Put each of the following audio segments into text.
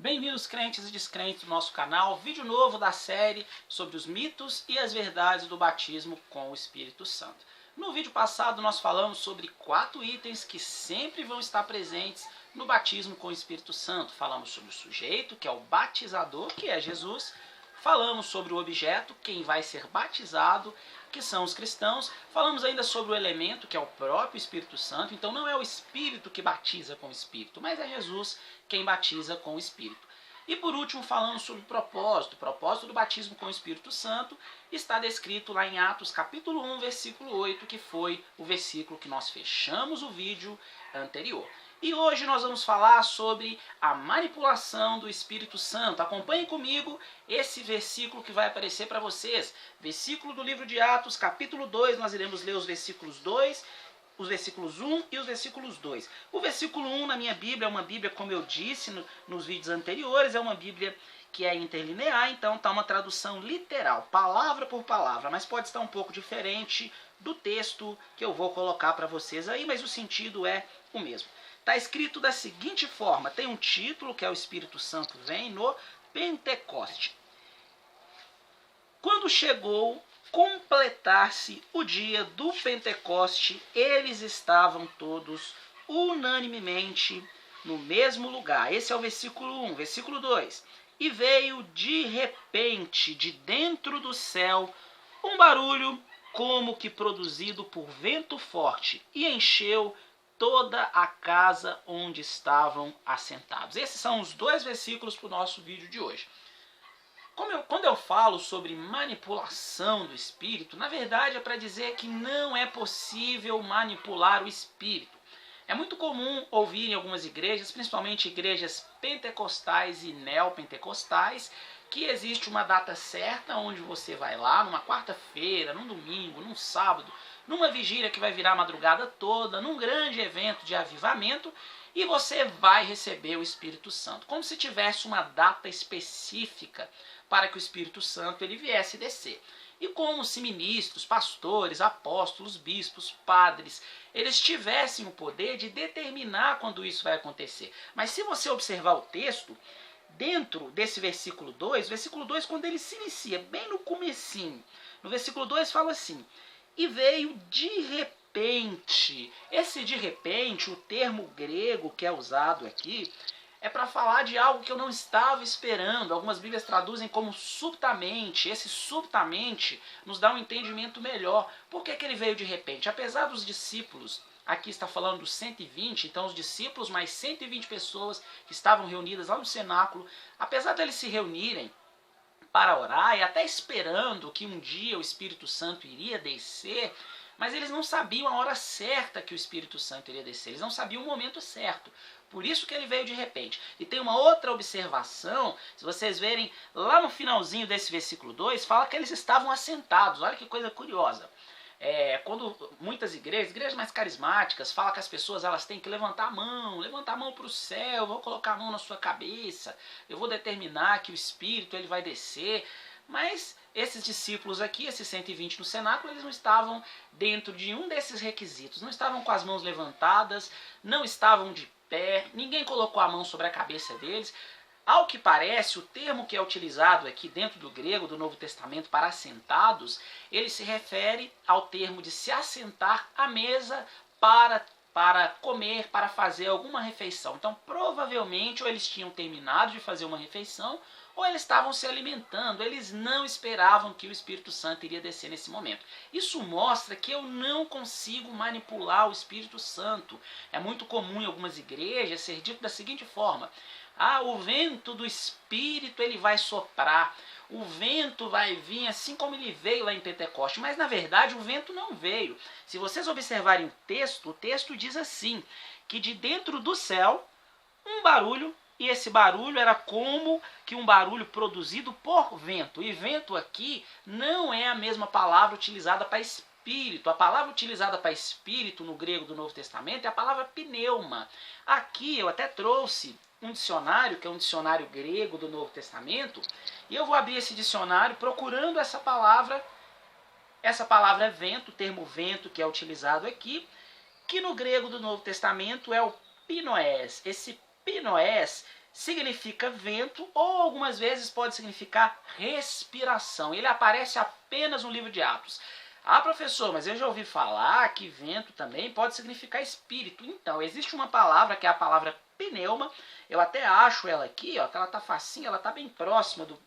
Bem-vindos, crentes e descrentes do nosso canal, vídeo novo da série sobre os mitos e as verdades do batismo com o Espírito Santo. No vídeo passado nós falamos sobre 4 itens que sempre vão estar presentes no batismo com o Espírito Santo. Falamos sobre o sujeito, que é o batizador, que é Jesus. Falamos sobre o objeto, quem vai ser batizado, que são os cristãos. Falamos ainda sobre o elemento, que é o próprio Espírito Santo. Então não é o Espírito que batiza com o Espírito, mas é Jesus quem batiza com o Espírito. E por último falamos sobre o propósito. O propósito do batismo com o Espírito Santo está descrito lá em Atos capítulo 1, versículo 8, que foi o versículo que nós fechamos o vídeo anterior. E hoje nós vamos falar sobre a manipulação do Espírito Santo. Acompanhem comigo esse versículo que vai aparecer para vocês. Versículo do livro de Atos, capítulo 2, nós iremos ler os versículos 1 e os versículos 2. O versículo 1 na minha Bíblia é uma Bíblia, como eu disse nos vídeos anteriores, é uma Bíblia que é interlinear, então está uma tradução literal, palavra por palavra, mas pode estar um pouco diferente do texto que eu vou colocar para vocês aí, mas o sentido é o mesmo. Está escrito da seguinte forma, tem um título que é o Espírito Santo vem no Pentecoste. Quando chegou completar-se o dia do Pentecoste, eles estavam todos unanimemente no mesmo lugar. Esse é o versículo 1. Versículo 2. E veio de repente, de dentro do céu, um barulho como que produzido por vento forte, e encheu toda a casa onde estavam assentados. Esses são os 2 versículos para o nosso vídeo de hoje. Quando eu falo sobre manipulação do Espírito, na verdade é para dizer que não é possível manipular o Espírito. É muito comum ouvir em algumas igrejas, principalmente igrejas pentecostais e neopentecostais, que existe uma data certa onde você vai lá, numa quarta-feira, num domingo, num sábado, numa vigília que vai virar a madrugada toda, num grande evento de avivamento, e você vai receber o Espírito Santo, como se tivesse uma data específica para que o Espírito Santo ele viesse descer. E como se ministros, pastores, apóstolos, bispos, padres, eles tivessem o poder de determinar quando isso vai acontecer. Mas se você observar o texto, dentro desse versículo 2, quando ele se inicia, bem no comecinho, no versículo 2 fala assim, e veio de repente. Esse de repente, o termo grego que é usado aqui, é para falar de algo que eu não estava esperando. Algumas Bíblias traduzem como subitamente. Esse subitamente nos dá um entendimento melhor. Por que ele veio de repente? Apesar dos discípulos, aqui está falando dos 120, então os discípulos mais 120 pessoas que estavam reunidas lá no cenáculo, apesar deles se reunirem para orar e até esperando que um dia o Espírito Santo iria descer, mas eles não sabiam a hora certa que o Espírito Santo iria descer, eles não sabiam o momento certo. Por isso que ele veio de repente. E tem uma outra observação, se vocês verem lá no finalzinho desse versículo 2, fala que eles estavam assentados. Olha que coisa curiosa. Quando muitas igrejas mais carismáticas, falam que as pessoas elas têm que levantar a mão para o céu, eu vou colocar a mão na sua cabeça, eu vou determinar que o Espírito ele vai descer. Mas esses discípulos aqui, esses 120 no cenáculo, eles não estavam dentro de um desses requisitos. Não estavam com as mãos levantadas, não estavam de pé, ninguém colocou a mão sobre a cabeça deles. Ao que parece, o termo que é utilizado aqui dentro do grego do Novo Testamento para assentados, ele se refere ao termo de se assentar à mesa para comer, para fazer alguma refeição. Então, provavelmente, ou eles tinham terminado de fazer uma refeição, ou eles estavam se alimentando, eles não esperavam que o Espírito Santo iria descer nesse momento. Isso mostra que eu não consigo manipular o Espírito Santo. É muito comum em algumas igrejas ser dito da seguinte forma, o vento do Espírito ele vai soprar, o vento vai vir assim como ele veio lá em Pentecoste, mas na verdade o vento não veio. Se vocês observarem o texto diz assim, que de dentro do céu, um barulho, e esse barulho era como que um barulho produzido por vento. E vento aqui não é a mesma palavra utilizada para espírito. A palavra utilizada para espírito no grego do Novo Testamento é a palavra pneuma. Aqui eu até trouxe um dicionário, que é um dicionário grego do Novo Testamento, e eu vou abrir esse dicionário procurando essa palavra. Essa palavra é vento, o termo vento que é utilizado aqui, que no grego do Novo Testamento é o pinoés. Esse pinoés significa vento ou algumas vezes pode significar respiração. Ele aparece apenas no livro de Atos. Ah, professor, mas eu já ouvi falar que vento também pode significar espírito. Então, existe uma palavra que é a palavra pneuma. Eu até acho ela aqui, ó, que ela tá facinha, ela tá bem próxima do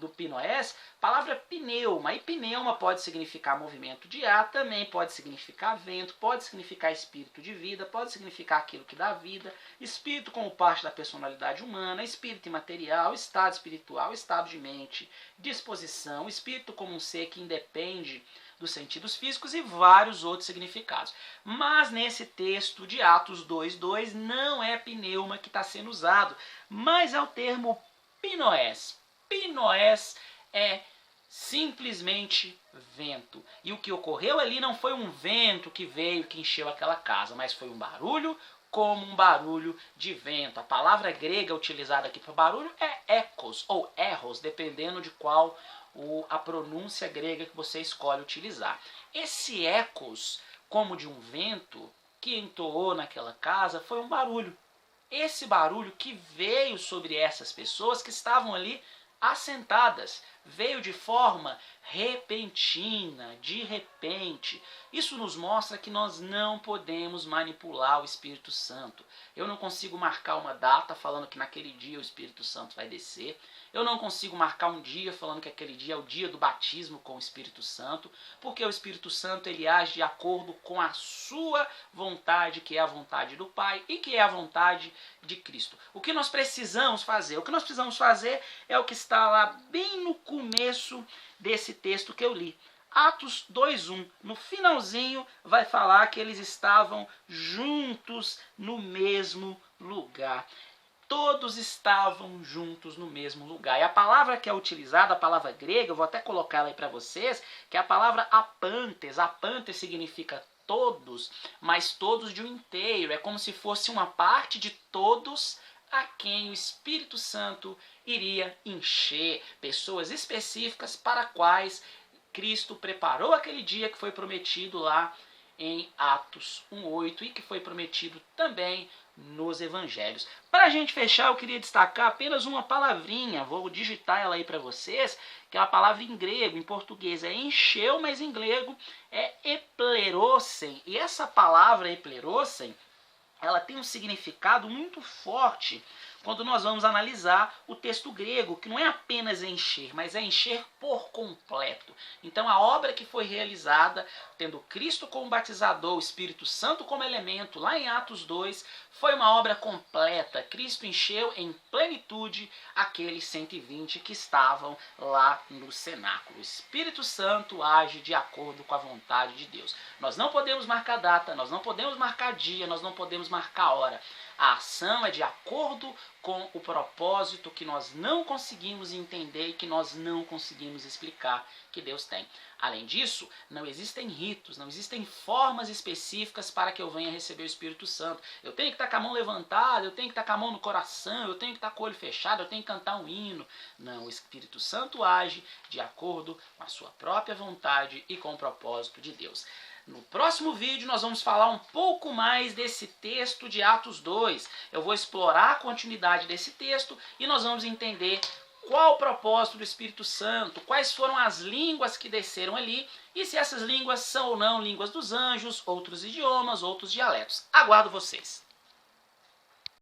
pinoés. Palavra pneuma. E pneuma pode significar movimento de ar, também pode significar vento, pode significar espírito de vida, pode significar aquilo que dá vida, espírito como parte da personalidade humana, espírito imaterial, estado espiritual, estado de mente, disposição, espírito como um ser que independe dos sentidos físicos e vários outros significados. Mas nesse texto de Atos 2:2 não é pneuma que está sendo usado, mas é o termo pinoés. Pinoés é simplesmente vento. E o que ocorreu ali não foi um vento que veio, que encheu aquela casa, mas foi um barulho como um barulho de vento. A palavra grega utilizada aqui para barulho é ecos ou erros, dependendo de qual a pronúncia grega que você escolhe utilizar. Esse ecos, como de um vento que entoou naquela casa, foi um barulho. Esse barulho que veio sobre essas pessoas que estavam ali assentadas, veio de forma repentina, de repente. Isso nos mostra que nós não podemos manipular o Espírito Santo. Eu não consigo marcar uma data falando que naquele dia o Espírito Santo vai descer. Eu não consigo marcar um dia falando que aquele dia é o dia do batismo com o Espírito Santo, porque o Espírito Santo ele age de acordo com a sua vontade, que é a vontade do Pai e que é a vontade de Cristo. O que nós precisamos fazer? O que nós precisamos fazer é o que está lá bem no começo desse texto que eu li. Atos 2:1, no finalzinho vai falar que eles estavam juntos no mesmo lugar. Todos estavam juntos no mesmo lugar. E a palavra que é utilizada, a palavra grega, eu vou até colocar ela aí para vocês, que é a palavra apantes. Apantes significa todos, mas todos de um inteiro. É como se fosse uma parte de todos a quem o Espírito Santo iria encher. Pessoas específicas para quais Cristo preparou aquele dia que foi prometido lá em Atos 1:8 e que foi prometido também nos evangelhos. Para a gente fechar, eu queria destacar apenas uma palavrinha, vou digitar ela aí para vocês, que é uma palavra em grego, em português é encheu, mas em grego é eplerosen. E essa palavra eplerosen, ela tem um significado muito forte quando nós vamos analisar o texto grego, que não é apenas encher, mas é encher por completo. Então a obra que foi realizada, tendo Cristo como batizador, o Espírito Santo como elemento, lá em Atos 2, foi uma obra completa. Cristo encheu em plenitude aqueles 120 que estavam lá no cenáculo. O Espírito Santo age de acordo com a vontade de Deus. Nós não podemos marcar data, nós não podemos marcar dia, nós não podemos marcar hora. A ação é de acordo com o propósito que nós não conseguimos entender e que nós não conseguimos explicar que Deus tem. Além disso, não existem ritos, não existem formas específicas para que eu venha receber o Espírito Santo. Eu tenho que estar com a mão levantada, eu tenho que estar com a mão no coração, eu tenho que estar com o olho fechado, eu tenho que cantar um hino. Não, o Espírito Santo age de acordo com a sua própria vontade e com o propósito de Deus. No próximo vídeo nós vamos falar um pouco mais desse texto de Atos 2. Eu vou explorar a continuidade desse texto e nós vamos entender qual o propósito do Espírito Santo, quais foram as línguas que desceram ali e se essas línguas são ou não línguas dos anjos, outros idiomas, outros dialetos. Aguardo vocês!